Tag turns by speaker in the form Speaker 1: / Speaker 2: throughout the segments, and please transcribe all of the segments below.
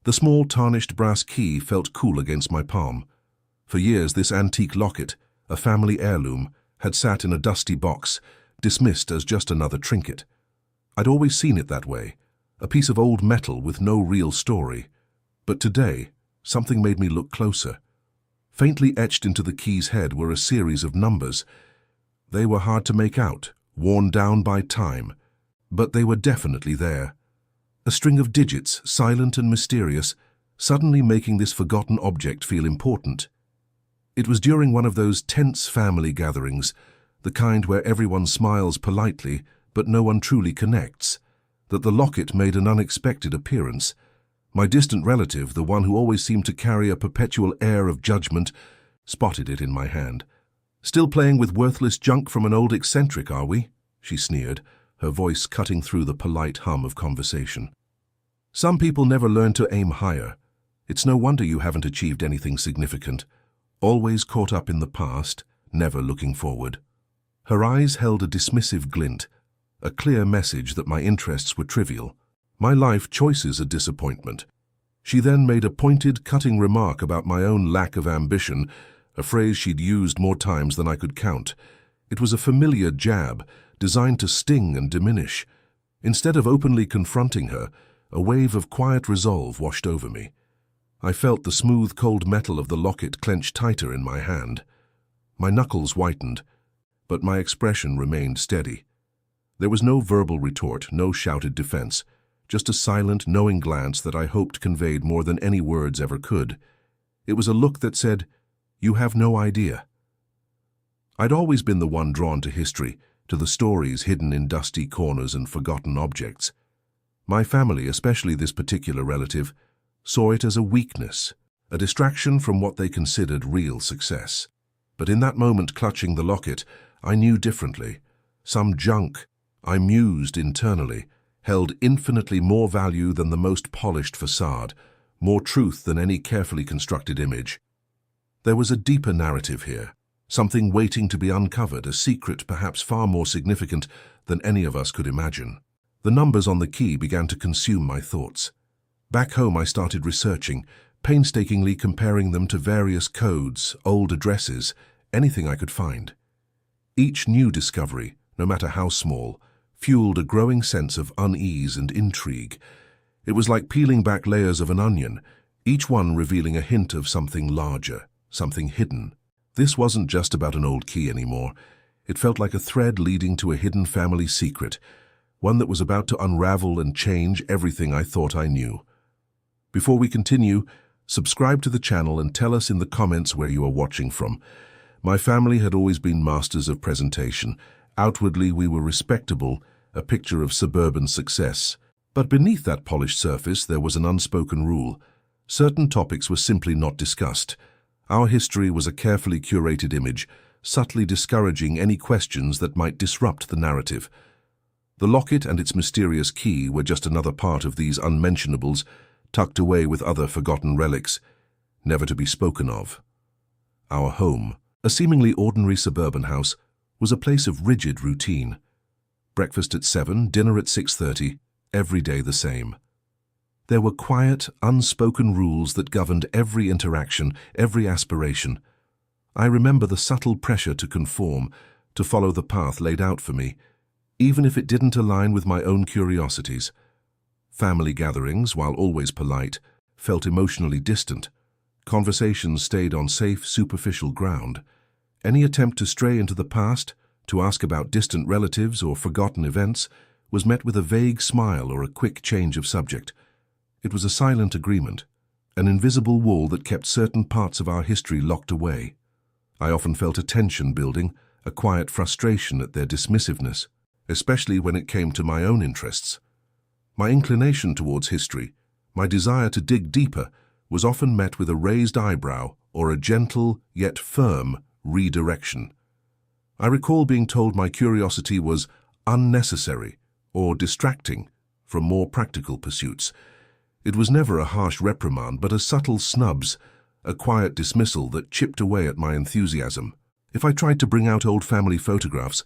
Speaker 1: The small tarnished brass key felt cool against my palm. For years this antique locket, a family heirloom, had sat in a dusty box, dismissed as just another trinket. I'd always seen it that way, a piece of old metal with no real story. But today, something made me look closer. Faintly etched into the key's head were a series of numbers. They were hard to make out, worn down by time, but they were definitely there. A string of digits, silent and mysterious, suddenly making this forgotten object feel important. It was during one of those tense family gatherings, the kind where everyone smiles politely but no one truly connects, that the locket made an unexpected appearance. My distant relative, the one who always seemed to carry a perpetual air of judgment, spotted it in my hand. "Still playing with worthless junk from an old eccentric, are we?" she sneered, her voice cutting through the polite hum of conversation. "Some people never learn to aim higher. It's no wonder you haven't achieved anything significant. Always caught up in the past, never looking forward." Her eyes held a dismissive glint, a clear message that my interests were trivial. My life choices a disappointment. She then made a pointed, cutting remark about my own lack of ambition, a phrase she'd used more times than I could count. It was a familiar jab, designed to sting and diminish. Instead of openly confronting her, a wave of quiet resolve washed over me. I felt the smooth, cold metal of the locket clench tighter in my hand. My knuckles whitened, but my expression remained steady. There was no verbal retort, no shouted defense, just a silent, knowing glance that I hoped conveyed more than any words ever could. It was a look that said, "You have no idea." I'd always been the one drawn to history, to the stories hidden in dusty corners and forgotten objects. My family, especially this particular relative, saw it as a weakness, a distraction from what they considered real success. But in that moment clutching the locket, I knew differently. Some junk, I mused internally, held infinitely more value than the most polished facade, more truth than any carefully constructed image. There was a deeper narrative here, something waiting to be uncovered, a secret perhaps far more significant than any of us could imagine. The numbers on the key began to consume my thoughts. Back home I started researching, painstakingly comparing them to various codes, old addresses, anything I could find. Each new discovery, no matter how small, fueled a growing sense of unease and intrigue. It was like peeling back layers of an onion, each one revealing a hint of something larger, something hidden. This wasn't just about an old key anymore. It felt like a thread leading to a hidden family secret, one that was about to unravel and change everything I thought I knew. Before we continue, subscribe to the channel and tell us in the comments where you are watching from. My family had always been masters of presentation. Outwardly, we were respectable, a picture of suburban success. But beneath that polished surface, there was an unspoken rule. Certain topics were simply not discussed. Our history was a carefully curated image, subtly discouraging any questions that might disrupt the narrative. The locket and its mysterious key were just another part of these unmentionables, tucked away with other forgotten relics, never to be spoken of. Our home, a seemingly ordinary suburban house, was a place of rigid routine. Breakfast at 7, dinner at 6:30, every day the same. There were quiet, unspoken rules that governed every interaction, every aspiration. I remember the subtle pressure to conform, to follow the path laid out for me, even if it didn't align with my own curiosities. Family gatherings, while always polite, felt emotionally distant. Conversations stayed on safe, superficial ground. Any attempt to stray into the past, to ask about distant relatives or forgotten events, was met with a vague smile or a quick change of subject. It was a silent agreement, an invisible wall that kept certain parts of our history locked away. I often felt a tension building, a quiet frustration at their dismissiveness, especially when it came to my own interests. My inclination towards history, my desire to dig deeper, was often met with a raised eyebrow or a gentle yet firm redirection. I recall being told my curiosity was unnecessary or distracting from more practical pursuits. It was never a harsh reprimand, but a subtle snubs, a quiet dismissal that chipped away at my enthusiasm. If I tried to bring out old family photographs,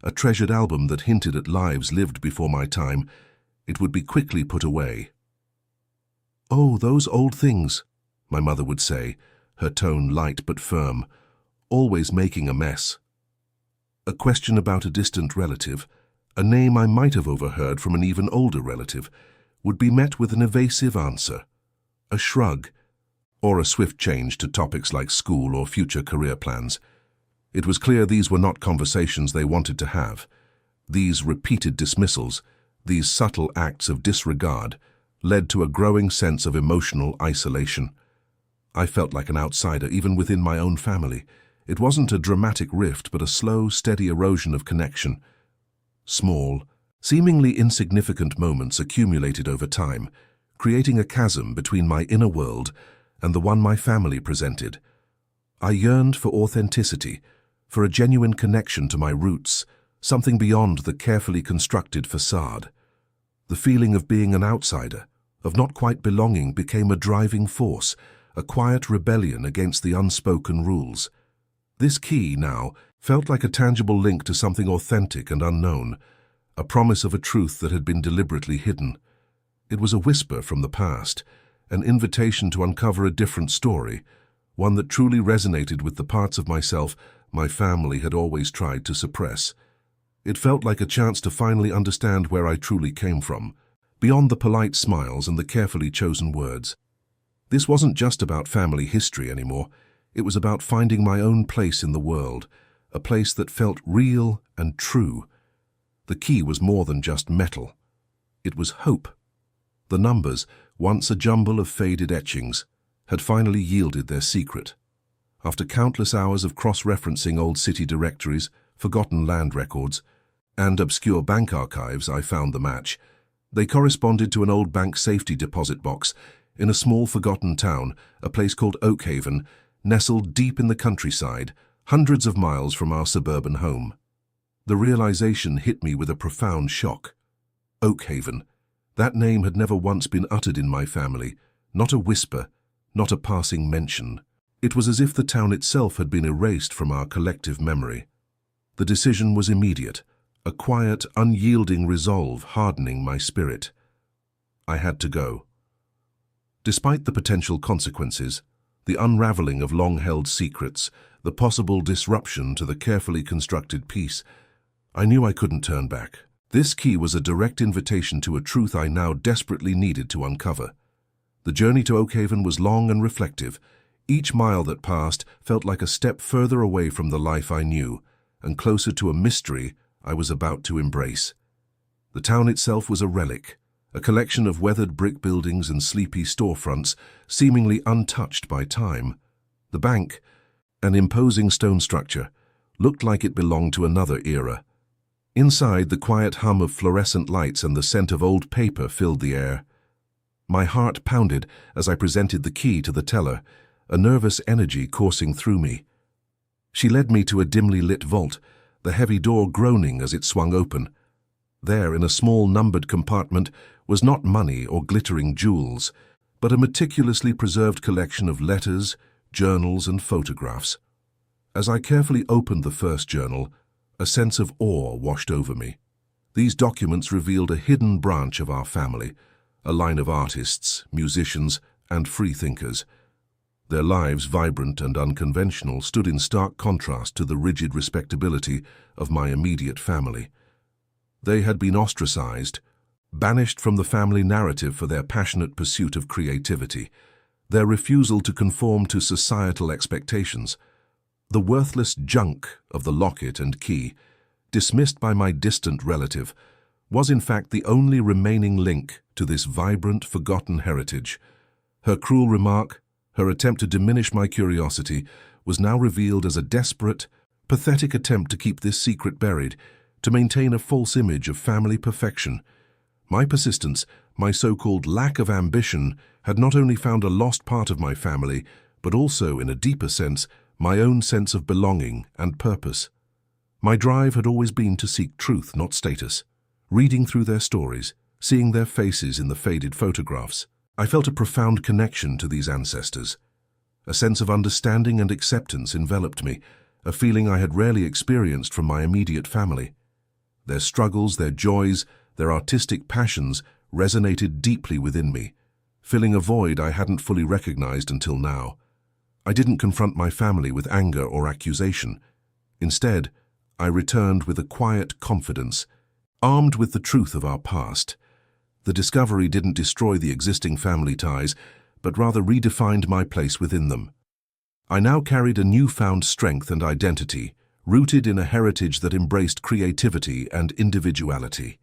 Speaker 1: a treasured album that hinted at lives lived before my time, it would be quickly put away. "Oh, those old things," my mother would say, her tone light but firm, always making a mess. A question about a distant relative, a name I might have overheard from an even older relative, would be met with an evasive answer, a shrug, or a swift change to topics like school or future career plans. It was clear these were not conversations they wanted to have. These repeated dismissals, these subtle acts of disregard, led to a growing sense of emotional isolation. I felt like an outsider even within my own family. It wasn't a dramatic rift, but a slow, steady erosion of connection. Small, seemingly insignificant moments accumulated over time, creating a chasm between my inner world and the one my family presented. I yearned for authenticity, for a genuine connection to my roots, something beyond the carefully constructed facade. The feeling of being an outsider, of not quite belonging, became a driving force, a quiet rebellion against the unspoken rules. This key, now, felt like a tangible link to something authentic and unknown, a promise of a truth that had been deliberately hidden. It was a whisper from the past, an invitation to uncover a different story, one that truly resonated with the parts of myself my family had always tried to suppress. It felt like a chance to finally understand where I truly came from, beyond the polite smiles and the carefully chosen words. This wasn't just about family history anymore. It was about finding my own place in the world, a place that felt real and true. The key was more than just metal. It was hope. The numbers, once a jumble of faded etchings, had finally yielded their secret. After countless hours of cross-referencing old city directories, forgotten land records, and obscure bank archives, I found the match. They corresponded to an old bank safety deposit box in a small forgotten town, a place called Oakhaven, nestled deep in the countryside, hundreds of miles from our suburban home. The realization hit me with a profound shock. Oakhaven. That name had never once been uttered in my family, not a whisper, not a passing mention. It was as if the town itself had been erased from our collective memory. The decision was immediate, a quiet, unyielding resolve hardening my spirit. I had to go. Despite the potential consequences, the unraveling of long-held secrets, the possible disruption to the carefully constructed peace, I knew I couldn't turn back. This key was a direct invitation to a truth I now desperately needed to uncover. The journey to Oakhaven was long and reflective. Each mile that passed felt like a step further away from the life I knew, and closer to a mystery I was about to embrace. The town itself was a relic, a collection of weathered brick buildings and sleepy storefronts, seemingly untouched by time. The bank, an imposing stone structure, looked like it belonged to another era. Inside, the quiet hum of fluorescent lights and the scent of old paper filled the air. My heart pounded as I presented the key to the teller, a nervous energy coursing through me. She led me to a dimly lit vault, the heavy door groaning as it swung open. There, in a small numbered compartment, was not money or glittering jewels, but a meticulously preserved collection of letters, journals, and photographs. As I carefully opened the first journal, a sense of awe washed over me. These documents revealed a hidden branch of our family, a line of artists, musicians, and freethinkers. Their lives, vibrant and unconventional, stood in stark contrast to the rigid respectability of my immediate family. They had been ostracized, banished from the family narrative for their passionate pursuit of creativity, their refusal to conform to societal expectations. The worthless junk of the locket and key, dismissed by my distant relative, was in fact the only remaining link to this vibrant, forgotten heritage. Her cruel remark, her attempt to diminish my curiosity, was now revealed as a desperate, pathetic attempt to keep this secret buried, to maintain a false image of family perfection. My persistence, my so-called lack of ambition, had not only found a lost part of my family, but also, in a deeper sense, my own sense of belonging and purpose. My drive had always been to seek truth, not status. Reading through their stories, seeing their faces in the faded photographs, I felt a profound connection to these ancestors. A sense of understanding and acceptance enveloped me, a feeling I had rarely experienced from my immediate family. Their struggles, their joys, their artistic passions resonated deeply within me, filling a void I hadn't fully recognized until now. I didn't confront my family with anger or accusation. Instead, I returned with a quiet confidence, armed with the truth of our past. The discovery didn't destroy the existing family ties, but rather redefined my place within them. I now carried a newfound strength and identity, rooted in a heritage that embraced creativity and individuality.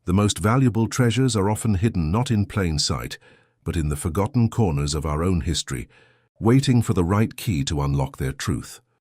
Speaker 1: The most valuable treasures are often hidden not in plain sight, but in the forgotten corners of our own history, waiting for the right key to unlock their truth.